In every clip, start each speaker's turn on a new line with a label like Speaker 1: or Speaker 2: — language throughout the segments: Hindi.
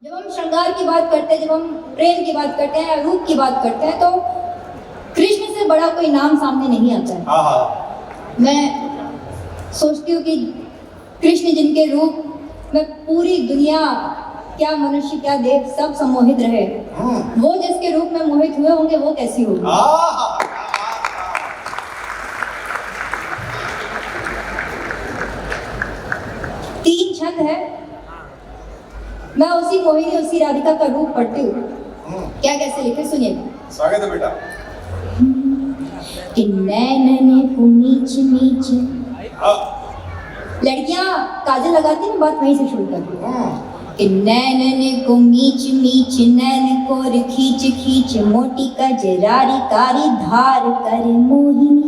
Speaker 1: जब हम श्रृंगार की बात करते हैं, जब हम प्रेम की बात करते हैं, रूप की बात करते हैं, तो कृष्ण से बड़ा कोई नाम सामने नहीं आता है। मैं सोचती हूँ कि कृष्ण जिनके रूप में पूरी दुनिया, क्या मनुष्य क्या देव सब सम्मोहित रहे, वो जिसके रूप में मोहित हुए होंगे वो कैसी होगी। तीन छंद है, मैं उसी मोहिनी उसी राधिका का रूप पढ़ती हूँ। क्या कैसे लिखे सुनिए।
Speaker 2: स्वागत है बेटा।
Speaker 1: कि नैनने को मीच मीच, लड़कियां काजल लगाती हैं, बात वहीं से शुरू करती हूँ। कि नैनने को मीच मीच, नैन को खींच खींच, मोटी कजरारी कारी धार कर मोहिनी।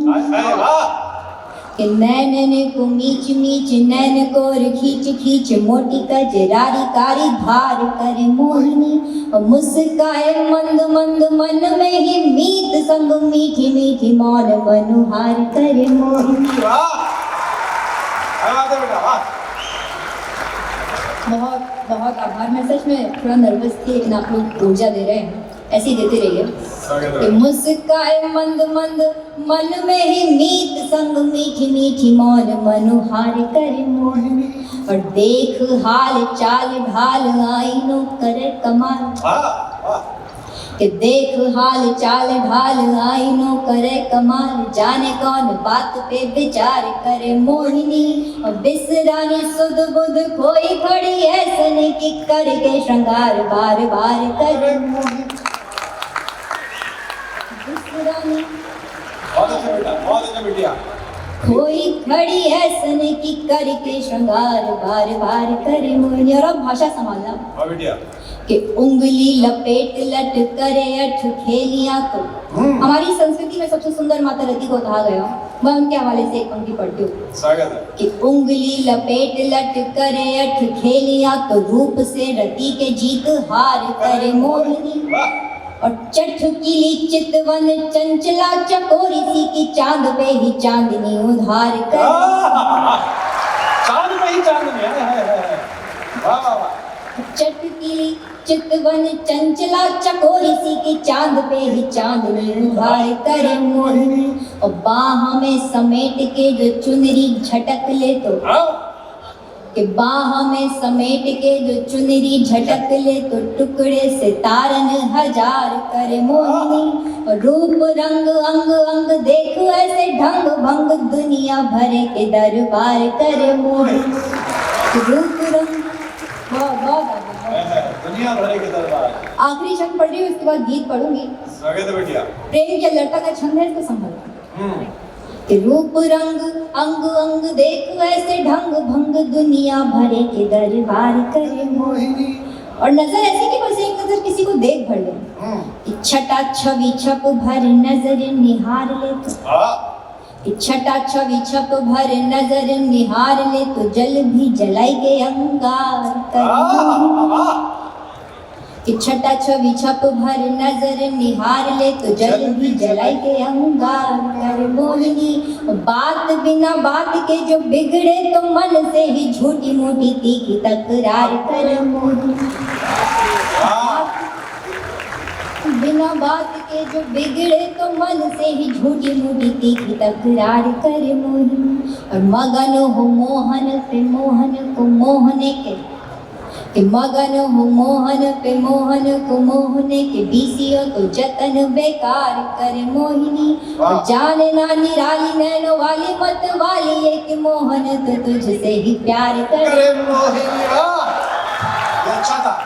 Speaker 1: कि नैनने को मीच मीच, नैन को खींच खींच, मोटी कजरारी कारी धार कर मोहिनी। और मुस्काए मंद मंद, मन में ही मीत संग, मीठी मीठी मौन मनुहार कर मोहिनी। बहुत बहुत आभार। मैं सच में थोड़ा नर्वस थी, लेकिन आप लोग ऊर्जा दे रहे हैं, ऐसे ही देते रहिए। कि मुस्काए मंद मंद, मन में ही मीत संग, मीठी मीठी मौन मनुहार कर मोहिनी। और देख हाल चाल ढाल, आईनो करे कमाल। कि देख हाल चाल ढाल, आईनो करे कमाल, जाने कौन बात पे विचार करे मोहिनी। और बिसरानी सुध बुध, कोई खड़ी ऐसने की, करके श्रृंगार बार बार करे मोहिनी। बिसरानी
Speaker 2: बहुत अच्छा बेटा, बहुत अच्छा बेटिया।
Speaker 1: कोई खड़ी ऐसने की, करके श्रृंगार बार बार करे मोहिनी। और अब भाषा संभालना।
Speaker 2: हाँ बेटिया।
Speaker 1: कि उंगली लपेट लट करे अठ खेलियां को। हमारी संस्कृति में सबसे सुंदर माता रति को कहा गया, मैं उनके हवाले से एक पंक्ति पढ़ती हूँ।
Speaker 2: स्वागत है।
Speaker 1: कि उंगली लपेट लट करे अठ खेलियां, तो रूप से रति के जीत हार करे मोहिनी। और चटकीली चितवन चंचला, चकोरी सी की, चांद पे ही चांदनी उधार कर।
Speaker 2: चांद में ही चांदनी है। वाह वाह वाह।
Speaker 1: चटकीली चितवन चंचला, चकोरी सी की, चांद पे ही चांदनी उधार करे मोहिनी। और बाह में समेट के जो चुनरी झटक ले तो, कि बाह में समेट के जो चुनरी झटक ले तो, टुकड़े से तारन हजार करे मोहिनी। और रूप रंग अंग अंग, देखो ऐसे ढंग भंग, दुनिया भरे के दरबार करे मोहिनी। रूप रंग बहुत
Speaker 2: दुनिया भरे के दरबार।
Speaker 1: आखिरी छंद पढ़ रही हूँ, उसके बाद गीत पढ़ूंगी।
Speaker 2: स्वागत है बेटिया।
Speaker 1: प्रेम की लड़का का छंद है, इसको संभालो। कि रूप रंग अंग अंग, देखो ऐसे ढंग भंग, दुनिया भरे के दरबार करे मोहिनी। और नजर ऐसी कि बस एक नजर किसी को देख भर ले। कि छटा छवि छप भर नजर निहार ले तो, कि छटा छवि छप भर नजर निहार ले तो, जल भी जलाई के अंगार कर। कि छटा छवि छप भर नजर निहार ले तो, जल भी जलाई के अंगार कर मोहिनी। बात बिना बात के जो बिगड़े तो, मन से ही झूठी मूठी तीखी तकरार कर मोहिनी। बिना बात के जो बिगड़े तो, मन से ही झूठी मूठी तीखी तकरार कर मोहिनी। और मगन हो मोहन पे मोहन को मोहने के, कि मगन हो मोहन पे मोहन को मोहने के, बीसियों तो जतन बेकार करे मोहिनी। और जाने ना निराली नैनो वाली मत वाली, एक मोहन तो तुझसे ही प्यार करे
Speaker 2: मोहिनी। अच्छा था।